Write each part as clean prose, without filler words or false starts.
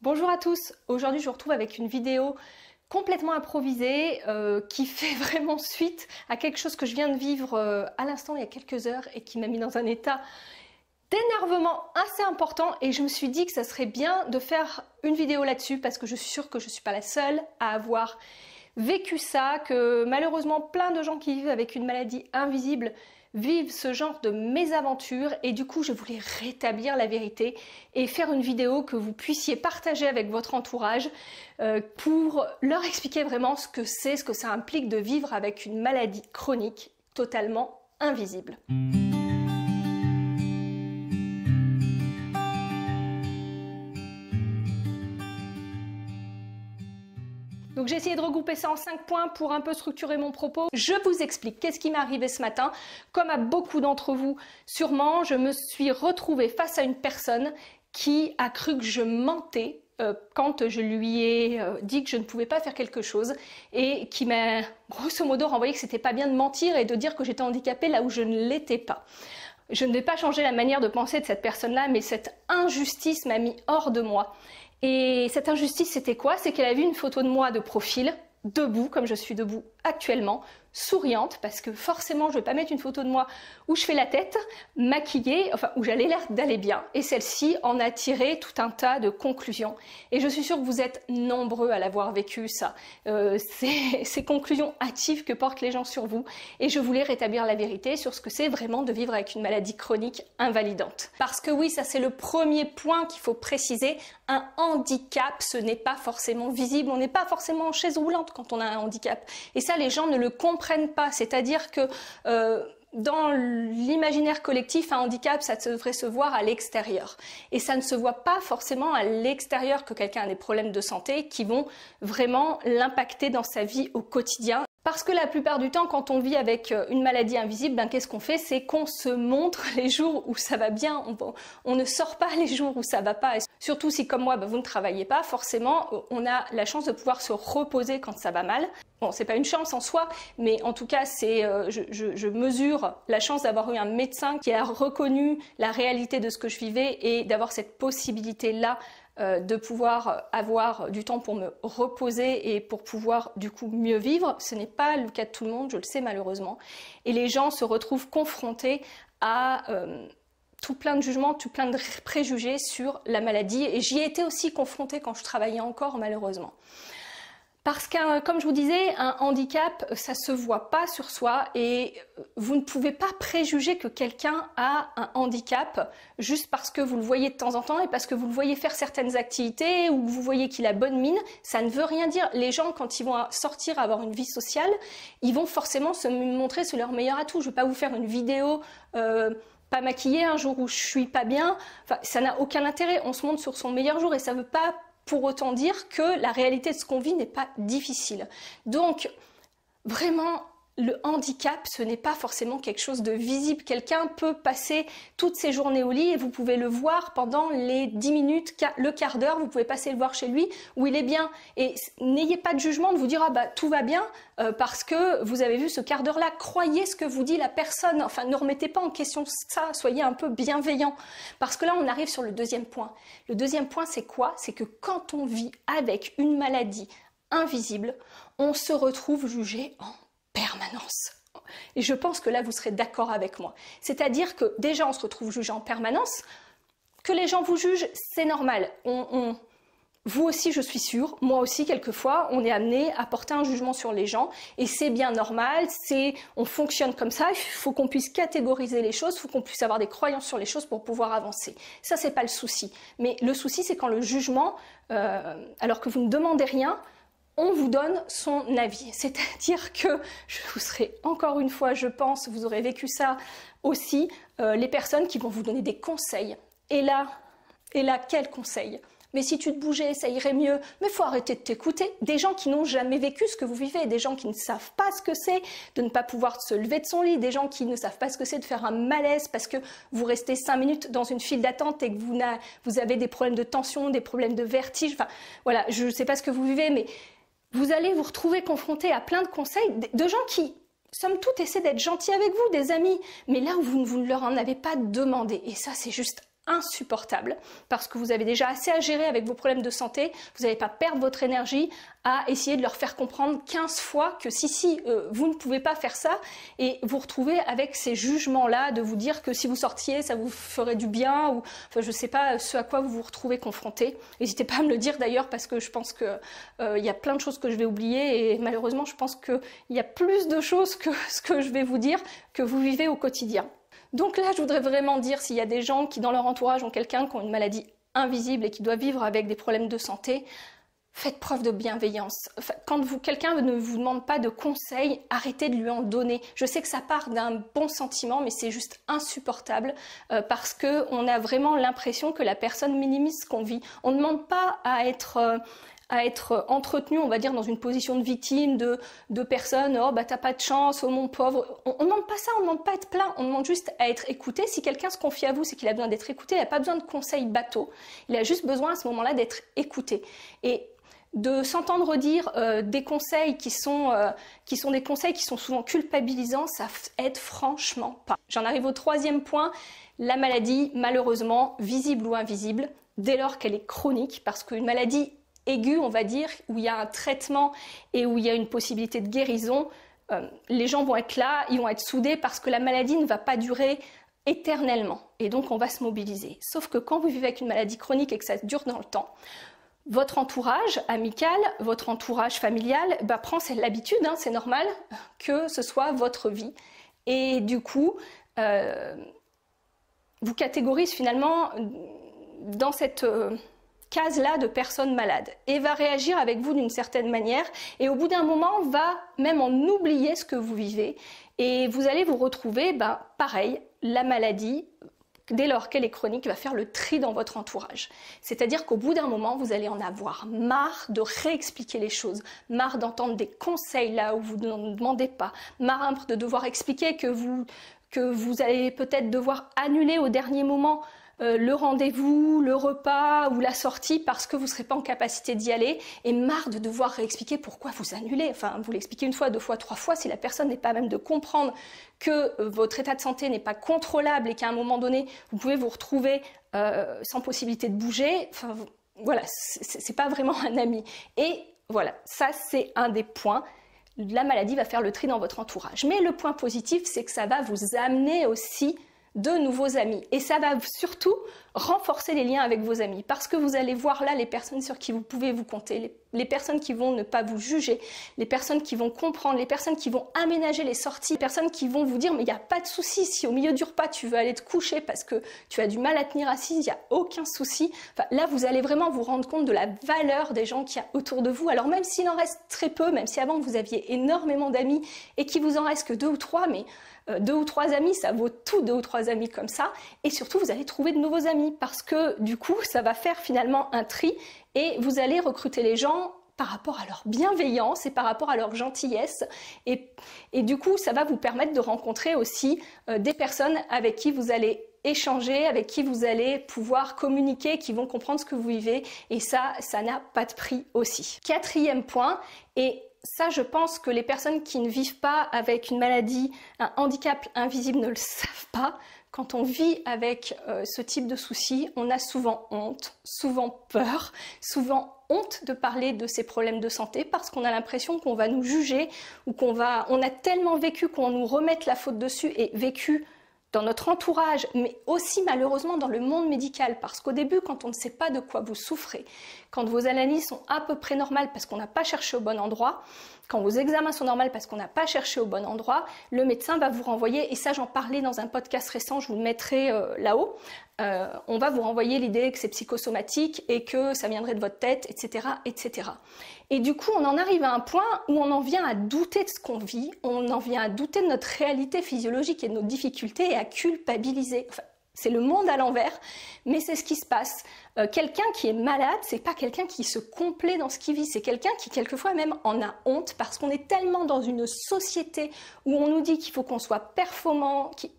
Bonjour à tous, aujourd'hui je vous retrouve avec une vidéo complètement improvisée qui fait vraiment suite à quelque chose que je viens de vivre à l'instant il y a quelques heures et qui m'a mis dans un état d'énervement assez important et je me suis dit que ça serait bien de faire une vidéo là-dessus parce que je suis sûre que je ne suis pas la seule à avoir vécu ça, que malheureusement plein de gens qui vivent avec une maladie invisible vivent ce genre de mésaventures et du coup je voulais rétablir la vérité et faire une vidéo que vous puissiez partager avec votre entourage pour leur expliquer vraiment ce que c'est, ce que ça implique de vivre avec une maladie chronique totalement invisible. Donc j'ai essayé de regrouper ça en 5 points pour un peu structurer mon propos. Je vous explique qu'est-ce qui m'est arrivé ce matin. Comme à beaucoup d'entre vous, sûrement, je me suis retrouvée face à une personne qui a cru que je mentais quand je lui ai dit que je ne pouvais pas faire quelque chose et qui m'a grosso modo renvoyé que c'était pas bien de mentir et de dire que j'étais handicapée là où je ne l'étais pas. Je ne vais pas changer la manière de penser de cette personne-là, mais cette injustice m'a mis hors de moi. Et cette injustice, c'était quoi? C'est qu'elle a vu une photo de moi de profil, debout, comme je suis debout actuellement, souriante, parce que forcément, je ne vais pas mettre une photo de moi où je fais la tête, maquillée, enfin, où j'allais l'air d'aller bien. Et celle-ci en a tiré tout un tas de conclusions. Et je suis sûre que vous êtes nombreux à l'avoir vécu, ça. Ces conclusions hâtives que portent les gens sur vous. Et je voulais rétablir la vérité sur ce que c'est vraiment de vivre avec une maladie chronique invalidante. Parce que oui, ça c'est le premier point qu'il faut préciser. Un handicap, ce n'est pas forcément visible. On n'est pas forcément en chaise roulante quand on a un handicap. Et ça, les gens ne le comprennent pas. C'est-à-dire que dans l'imaginaire collectif, un handicap, ça devrait se voir à l'extérieur. Et ça ne se voit pas forcément à l'extérieur que quelqu'un a des problèmes de santé qui vont vraiment l'impacter dans sa vie au quotidien. Parce que la plupart du temps, quand on vit avec une maladie invisible, ben, qu'est-ce qu'on fait? C'est qu'on se montre les jours où ça va bien. On ne sort pas les jours où ça va pas. Et surtout si, comme moi, ben, vous ne travaillez pas, forcément, on a la chance de pouvoir se reposer quand ça va mal. Bon, c'est pas une chance en soi, mais en tout cas, je mesure la chance d'avoir eu un médecin qui a reconnu la réalité de ce que je vivais et d'avoir cette possibilité-là de pouvoir avoir du temps pour me reposer et pour pouvoir du coup mieux vivre. Ce n'est pas le cas de tout le monde, je le sais malheureusement. Et les gens se retrouvent confrontés à tout plein de jugements, tout plein de préjugés sur la maladie. Et j'y ai été aussi confrontée quand je travaillais encore malheureusement. Parce que, comme je vous disais, un handicap, ça se voit pas sur soi et vous ne pouvez pas préjuger que quelqu'un a un handicap juste parce que vous le voyez de temps en temps et parce que vous le voyez faire certaines activités ou vous voyez qu'il a bonne mine. Ça ne veut rien dire. Les gens, quand ils vont sortir, avoir une vie sociale, ils vont forcément se montrer sous leur meilleur atout. Je ne vais pas vous faire une vidéo pas maquillée un jour où je suis pas bien. Enfin, ça n'a aucun intérêt. On se montre sur son meilleur jour et ça ne veut pas pour autant dire que la réalité de ce qu'on vit n'est pas difficile. Donc, vraiment, le handicap, ce n'est pas forcément quelque chose de visible. Quelqu'un peut passer toutes ses journées au lit et vous pouvez le voir pendant les 10 minutes, le quart d'heure, vous pouvez passer le voir chez lui où il est bien. Et n'ayez pas de jugement de vous dire « Ah bah tout va bien parce que vous avez vu ce quart d'heure-là ». Croyez ce que vous dit la personne. Enfin, ne remettez pas en question ça, soyez un peu bienveillant. Parce que là, on arrive sur le deuxième point. Le deuxième point, c'est quoi? C'est que quand on vit avec une maladie invisible, on se retrouve jugé en permanence. Et je pense que là, vous serez d'accord avec moi. C'est-à-dire que déjà, on se retrouve jugé en permanence. Que les gens vous jugent, c'est normal. Vous aussi, je suis sûre, moi aussi, quelquefois, on est amené à porter un jugement sur les gens. Et c'est bien normal, on fonctionne comme ça. Il faut qu'on puisse catégoriser les choses, il faut qu'on puisse avoir des croyances sur les choses pour pouvoir avancer. Ça, c'est pas le souci. Mais le souci, c'est quand le jugement, alors que vous ne demandez rien, on vous donne son avis. C'est-à-dire que, je vous serai encore une fois, je pense, vous aurez vécu ça aussi, les personnes qui vont vous donner des conseils. Et là, quels conseils? Mais si tu te bougeais, ça irait mieux. Mais il faut arrêter de t'écouter. Des gens qui n'ont jamais vécu ce que vous vivez, des gens qui ne savent pas ce que c'est de ne pas pouvoir se lever de son lit, des gens qui ne savent pas ce que c'est de faire un malaise parce que vous restez 5 minutes dans une file d'attente et que vous avez des problèmes de tension, des problèmes de vertige. Enfin, voilà, je ne sais pas ce que vous vivez, mais vous allez vous retrouver confronté à plein de conseils de gens qui, somme toute, essaient d'être gentils avec vous, des amis, mais là où vous ne leur en avez pas demandé. Et ça, c'est juste insupportable parce que vous avez déjà assez à gérer avec vos problèmes de santé, vous n'allez pas perdre votre énergie à essayer de leur faire comprendre 15 fois que si, vous ne pouvez pas faire ça et vous retrouvez avec ces jugements-là de vous dire que si vous sortiez, ça vous ferait du bien ou enfin, je ne sais pas ce à quoi vous vous retrouvez confronté. N'hésitez pas à me le dire d'ailleurs parce que je pense que y a plein de choses que je vais oublier et malheureusement je pense qu'il y a plus de choses que ce que je vais vous dire que vous vivez au quotidien. Donc là, je voudrais vraiment dire s'il y a des gens qui dans leur entourage ont quelqu'un qui a une maladie invisible et qui doit vivre avec des problèmes de santé, faites preuve de bienveillance. Enfin, quand quelqu'un ne vous demande pas de conseils, arrêtez de lui en donner. Je sais que ça part d'un bon sentiment, mais c'est juste insupportable parce qu'on a vraiment l'impression que la personne minimise ce qu'on vit. On ne demande pas à être entretenu, on va dire, dans une position de victime, de personnes, oh bah t'as pas de chance, oh mon pauvre. On ne demande pas ça, on ne demande pas à être plaint, on demande juste à être écouté. Si quelqu'un se confie à vous, c'est qu'il a besoin d'être écouté, il n'a pas besoin de conseils bateaux, il a juste besoin à ce moment-là d'être écouté. Et de s'entendre dire des conseils qui sont des conseils qui sont souvent culpabilisants, ça aide franchement pas. J'en arrive au troisième point, la maladie, malheureusement, visible ou invisible, dès lors qu'elle est chronique, parce qu'une maladie aiguë, on va dire, où il y a un traitement et où il y a une possibilité de guérison, les gens vont être là, ils vont être soudés parce que la maladie ne va pas durer éternellement. Et donc, on va se mobiliser. Sauf que quand vous vivez avec une maladie chronique et que ça dure dans le temps, votre entourage amical, votre entourage familial prend l'habitude, hein, c'est normal, que ce soit votre vie. Et du coup, vous catégorise finalement dans cette case-là de personnes malades et va réagir avec vous d'une certaine manière et au bout d'un moment va même en oublier ce que vous vivez et vous allez vous retrouver, pareil, la maladie, dès lors qu'elle est chronique, va faire le tri dans votre entourage. C'est-à-dire qu'au bout d'un moment, vous allez en avoir marre de réexpliquer les choses, marre d'entendre des conseils là où vous ne demandez pas, marre de devoir expliquer que vous allez peut-être devoir annuler au dernier moment le rendez-vous, le repas ou la sortie parce que vous ne serez pas en capacité d'y aller et marre de devoir réexpliquer pourquoi vous annulez. Enfin, vous l'expliquez une fois, deux fois, trois fois, si la personne n'est pas même de comprendre que votre état de santé n'est pas contrôlable et qu'à un moment donné, vous pouvez vous retrouver sans possibilité de bouger. Enfin, voilà, c'est pas vraiment un ami. Et voilà, ça c'est un des points. La maladie va faire le tri dans votre entourage. Mais le point positif, c'est que ça va vous amener aussi de nouveaux amis. Et ça va surtout renforcer les liens avec vos amis parce que vous allez voir là les personnes sur qui vous pouvez vous compter, les personnes qui vont ne pas vous juger, les personnes qui vont comprendre, les personnes qui vont aménager les sorties, les personnes qui vont vous dire mais il n'y a pas de souci, si au milieu du repas tu veux aller te coucher parce que tu as du mal à tenir assise, il n'y a aucun souci. Enfin, là vous allez vraiment vous rendre compte de la valeur des gens qu'il y a autour de vous. Alors même s'il en reste très peu, même si avant vous aviez énormément d'amis et qu'il vous en reste que 2 ou 3, mais 2 ou 3 amis, ça vaut tout 2 ou 3 amis comme ça. Et surtout, vous allez trouver de nouveaux amis parce que du coup, ça va faire finalement un tri et vous allez recruter les gens par rapport à leur bienveillance et par rapport à leur gentillesse. Et du coup, ça va vous permettre de rencontrer aussi des personnes avec qui vous allez échanger, avec qui vous allez pouvoir communiquer, qui vont comprendre ce que vous vivez. Et ça n'a pas de prix aussi. Quatrième point, et ça, je pense que les personnes qui ne vivent pas avec une maladie, un handicap invisible ne le savent pas. Quand on vit avec ce type de soucis, on a souvent honte, souvent peur, souvent honte de parler de ces problèmes de santé parce qu'on a l'impression qu'on va nous juger ou on a tellement vécu qu'on nous remette la faute dessus et vécu dans notre entourage, mais aussi malheureusement dans le monde médical, parce qu'au début, quand on ne sait pas de quoi vous souffrez, quand vos analyses sont à peu près normales parce qu'on n'a pas cherché au bon endroit, quand vos examens sont normaux parce qu'on n'a pas cherché au bon endroit, le médecin va vous renvoyer, et ça j'en parlais dans un podcast récent, je vous le mettrai là-haut, on va vous renvoyer l'idée que c'est psychosomatique et que ça viendrait de votre tête, etc., etc. Et du coup, on en arrive à un point où on en vient à douter de ce qu'on vit, on en vient à douter de notre réalité physiologique et de nos difficultés et à culpabiliser. Enfin, c'est le monde à l'envers, mais c'est ce qui se passe. Quelqu'un qui est malade, c'est pas quelqu'un qui se complaît dans ce qu'il vit, c'est quelqu'un qui quelquefois même en a honte parce qu'on est tellement dans une société où on nous dit qu'il faut qu'on soit performant, qu'il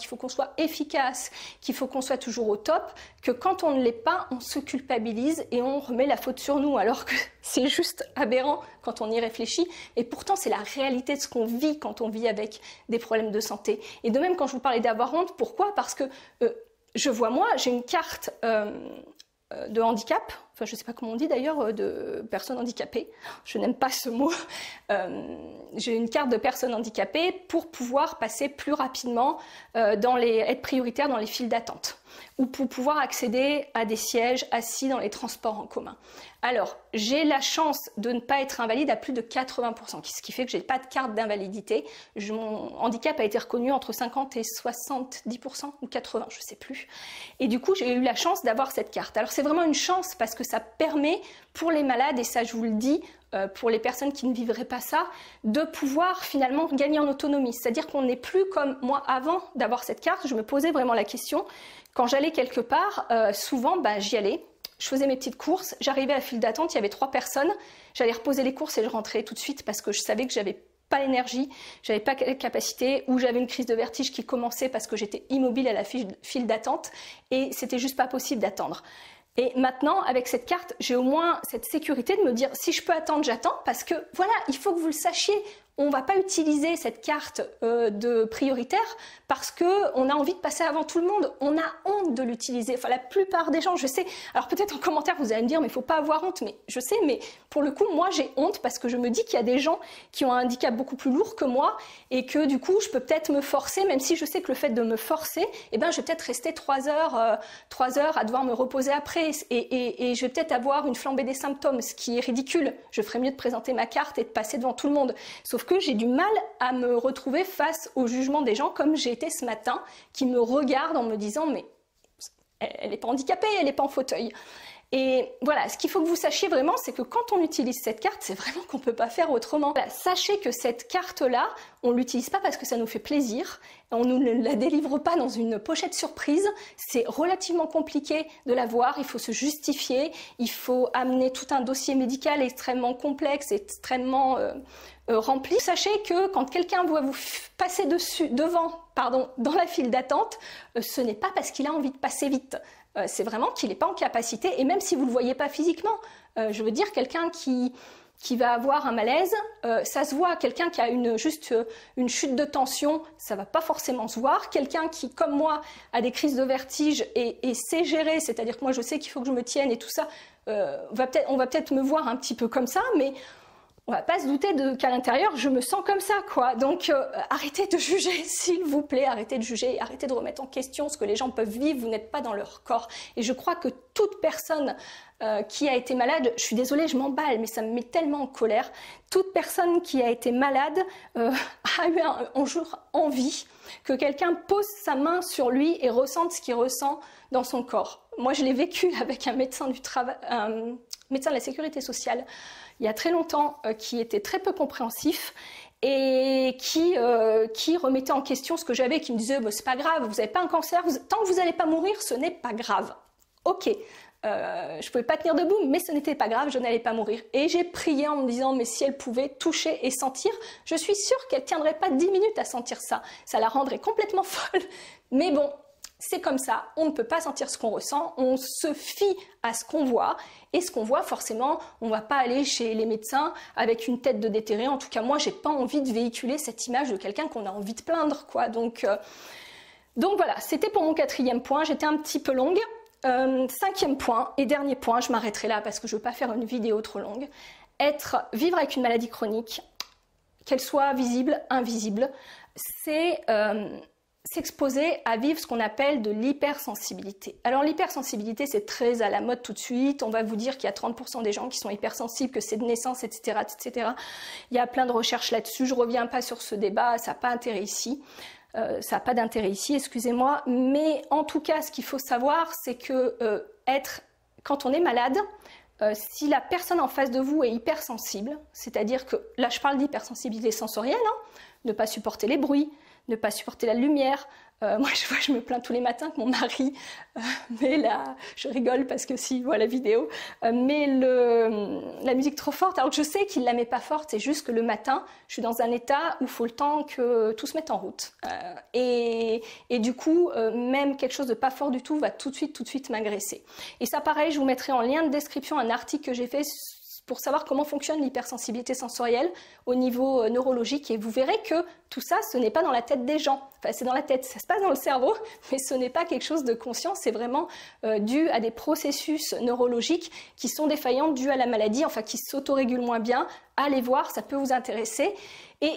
faut qu'on soit efficace, qu'il faut qu'on soit toujours au top, que quand on ne l'est pas, on se culpabilise et on remet la faute sur nous, alors que c'est juste aberrant quand on y réfléchit. Et pourtant, c'est la réalité de ce qu'on vit quand on vit avec des problèmes de santé. Et de même, quand je vous parlais d'avoir honte, pourquoi ? Parce que je vois moi, j'ai une carte de handicap, enfin je ne sais pas comment on dit d'ailleurs, de personnes handicapées, je n'aime pas ce mot, j'ai une carte de personnes handicapées pour pouvoir passer plus rapidement, être prioritaire dans les files d'attente, ou pour pouvoir accéder à des sièges assis dans les transports en commun. Alors, j'ai la chance de ne pas être invalide à plus de 80%, ce qui fait que je n'ai pas de carte d'invalidité. Mon handicap a été reconnu entre 50 et 70%, ou 80%, je ne sais plus. Et du coup, j'ai eu la chance d'avoir cette carte. Alors, c'est vraiment une chance parce que ça permet pour les malades, et ça je vous le dis, pour les personnes qui ne vivraient pas ça, de pouvoir finalement gagner en autonomie. C'est-à-dire qu'on n'est plus comme moi avant d'avoir cette carte. Je me posais vraiment la question. Quand j'allais quelque part, souvent j'y allais. Je faisais mes petites courses, j'arrivais à la file d'attente, il y avait 3 personnes, j'allais reposer les courses et je rentrais tout de suite parce que je savais que j'avais pas l'énergie, j'avais pas la capacité, ou j'avais une crise de vertige qui commençait parce que j'étais immobile à la file d'attente et c'était juste pas possible d'attendre. Et maintenant, avec cette carte, j'ai au moins cette sécurité de me dire si je peux attendre, j'attends, parce que voilà, il faut que vous le sachiez, on ne va pas utiliser cette carte de prioritaire parce qu'on a envie de passer avant tout le monde. On a honte de l'utiliser. Enfin, la plupart des gens, je sais. Alors peut-être en commentaire, vous allez me dire, mais il ne faut pas avoir honte. Mais je sais, mais pour le coup, moi, j'ai honte parce que je me dis qu'il y a des gens qui ont un handicap beaucoup plus lourd que moi et que du coup, je peux peut-être me forcer, même si je sais que le fait de me forcer, eh ben, je vais peut-être rester 3 heures à devoir me reposer après et je vais peut-être avoir une flambée des symptômes, ce qui est ridicule. Je ferais mieux de présenter ma carte et de passer devant tout le monde. Sauf que j'ai du mal à me retrouver face au jugement des gens comme j'ai été ce matin, qui me regardent en me disant mais elle n'est pas handicapée, elle n'est pas en fauteuil. Et voilà, ce qu'il faut que vous sachiez vraiment, c'est que quand on utilise cette carte, c'est vraiment qu'on ne peut pas faire autrement. Voilà, sachez que cette carte-là, on ne l'utilise pas parce que ça nous fait plaisir, on ne la délivre pas dans une pochette surprise, c'est relativement compliqué de l'avoir, il faut se justifier, il faut amener tout un dossier médical extrêmement complexe, extrêmement rempli. Sachez que quand quelqu'un doit vous passer devant dans la file d'attente, ce n'est pas parce qu'il a envie de passer vite. C'est vraiment qu'il n'est pas en capacité, et même si vous ne le voyez pas physiquement, je veux dire, quelqu'un qui va avoir un malaise, ça se voit. Quelqu'un qui a juste une chute de tension, ça va pas forcément se voir. Quelqu'un qui, comme moi, a des crises de vertige et sait gérer, c'est-à-dire que moi je sais qu'il faut que je me tienne et tout ça, on va peut-être me voir un petit peu comme ça, mais on va pas se douter qu'à l'intérieur, je me sens comme ça, quoi. Donc, arrêtez de juger, s'il vous plaît, arrêtez de juger, arrêtez de remettre en question ce que les gens peuvent vivre, vous n'êtes pas dans leur corps. Et je crois que toute personne qui a été malade, je suis désolée, je m'emballe, mais ça me met tellement en colère, toute personne qui a été malade a eu un jour envie que quelqu'un pose sa main sur lui et ressente ce qu'il ressent dans son corps. Moi, je l'ai vécu avec un médecin du travail, un médecin de la sécurité sociale, il y a très longtemps, qui était très peu compréhensif et qui remettait en question ce que j'avais, qui me disait bah, c'est pas grave, vous n'avez pas un cancer, tant que vous n'allez pas mourir, ce n'est pas grave. Ok, je pouvais pas tenir debout, mais ce n'était pas grave, je n'allais pas mourir. Et j'ai prié en me disant mais si elle pouvait toucher et sentir, je suis sûre qu'elle tiendrait pas 10 minutes à sentir ça. Ça la rendrait complètement folle. Mais bon, c'est comme ça, on ne peut pas sentir ce qu'on ressent, on se fie à ce qu'on voit, et ce qu'on voit, forcément, on ne va pas aller chez les médecins avec une tête de déterré. En tout cas, moi, j'ai pas envie de véhiculer cette image de quelqu'un qu'on a envie de plaindre, quoi. Donc voilà, c'était pour mon 4e point, j'étais un petit peu longue. 5e point, et dernier point, je m'arrêterai là parce que je ne veux pas faire une vidéo trop longue. Vivre avec une maladie chronique, qu'elle soit visible, invisible, c'est s'exposer à vivre ce qu'on appelle de l'hypersensibilité. Alors l'hypersensibilité, c'est très à la mode tout de suite. On va vous dire qu'il y a 30% des gens qui sont hypersensibles, que c'est de naissance, etc., etc. Il y a plein de recherches là-dessus. Je ne reviens pas sur ce débat, ça n'a pas d'intérêt ici. Excusez-moi. Mais en tout cas, ce qu'il faut savoir, c'est que quand on est malade, si la personne en face de vous est hypersensible, c'est-à-dire que, là je parle d'hypersensibilité sensorielle, ne pas supporter les bruits, ne pas supporter la lumière. Moi, je me plains tous les matins que mon mari met je rigole parce que si, voit la vidéo, met la musique trop forte, alors que je sais qu'il la met pas forte, c'est juste que le matin, je suis dans un état où il faut le temps que tout se mette en route. Et du coup, même quelque chose de pas fort du tout va tout de suite m'agresser. Et ça, pareil, je vous mettrai en lien de description un article que j'ai fait pour savoir comment fonctionne l'hypersensibilité sensorielle au niveau neurologique et vous verrez que tout ça, ce n'est pas dans la tête des gens. Enfin, c'est dans la tête, ça se passe dans le cerveau, mais ce n'est pas quelque chose de conscient, c'est vraiment dû à des processus neurologiques qui sont défaillants, dus à la maladie, enfin qui s'autorégulent moins bien. Allez voir, ça peut vous intéresser. Et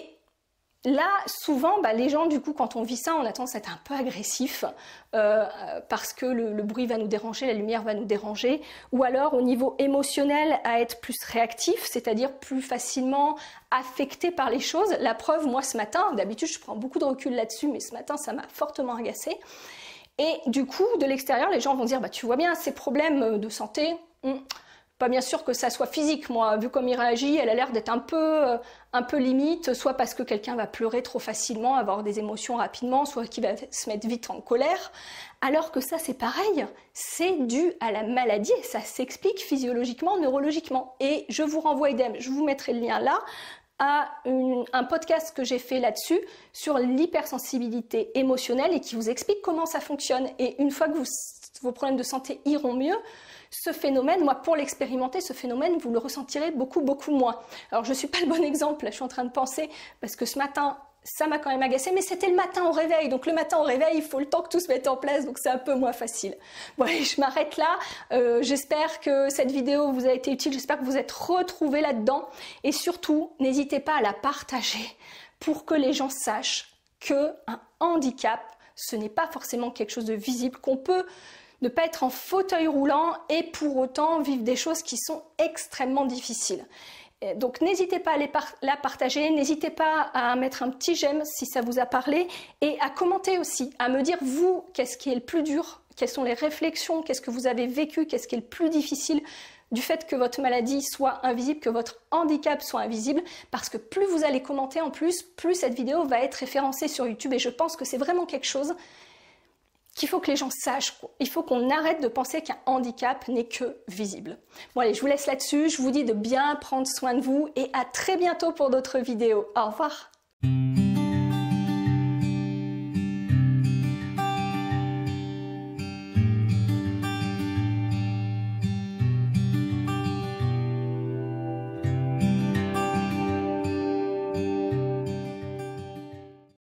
là, souvent, les gens, du coup, quand on vit ça, on a tendance à être un peu agressif parce que le bruit va nous déranger, la lumière va nous déranger, ou alors au niveau émotionnel, à être plus réactif, c'est-à-dire plus facilement affecté par les choses. La preuve, moi, ce matin, d'habitude, je prends beaucoup de recul là-dessus, mais ce matin, ça m'a fortement agacée. Et du coup, de l'extérieur, les gens vont dire, tu vois bien, ces problèmes de santé... Pas bien sûr que ça soit physique, moi, vu comme il réagit, elle a l'air d'être un peu limite, soit parce que quelqu'un va pleurer trop facilement, avoir des émotions rapidement, soit qu'il va se mettre vite en colère, alors que ça c'est pareil, c'est dû à la maladie, et ça s'explique physiologiquement, neurologiquement. Et je vous renvoie, idem, je vous mettrai le lien là, à un podcast que j'ai fait là-dessus, sur l'hypersensibilité émotionnelle et qui vous explique comment ça fonctionne. Et une fois que vos problèmes de santé iront mieux, ce phénomène, moi pour l'expérimenter, ce phénomène, vous le ressentirez beaucoup moins. Alors je ne suis pas le bon exemple, là, je suis en train de penser, parce que ce matin, ça m'a quand même agacé, mais c'était le matin au réveil, donc le matin au réveil, il faut le temps que tout se mette en place, donc c'est un peu moins facile. Bon allez, je m'arrête là, j'espère que cette vidéo vous a été utile, j'espère que vous êtes retrouvés là-dedans, et surtout, n'hésitez pas à la partager pour que les gens sachent qu'un handicap, ce n'est pas forcément quelque chose de visible, qu'on peut ne pas être en fauteuil roulant et pour autant vivre des choses qui sont extrêmement difficiles. Donc n'hésitez pas à la partager, n'hésitez pas à mettre un petit j'aime si ça vous a parlé et à commenter aussi, à me dire vous, qu'est-ce qui est le plus dur, quelles sont les réflexions, qu'est-ce que vous avez vécu, qu'est-ce qui est le plus difficile du fait que votre maladie soit invisible, que votre handicap soit invisible, parce que plus vous allez commenter en plus, plus cette vidéo va être référencée sur YouTube et je pense que c'est vraiment quelque chose qu'il faut que les gens sachent. Il faut qu'on arrête de penser qu'un handicap n'est que visible. Bon allez, je vous laisse là-dessus. Je vous dis de bien prendre soin de vous et à très bientôt pour d'autres vidéos. Au revoir.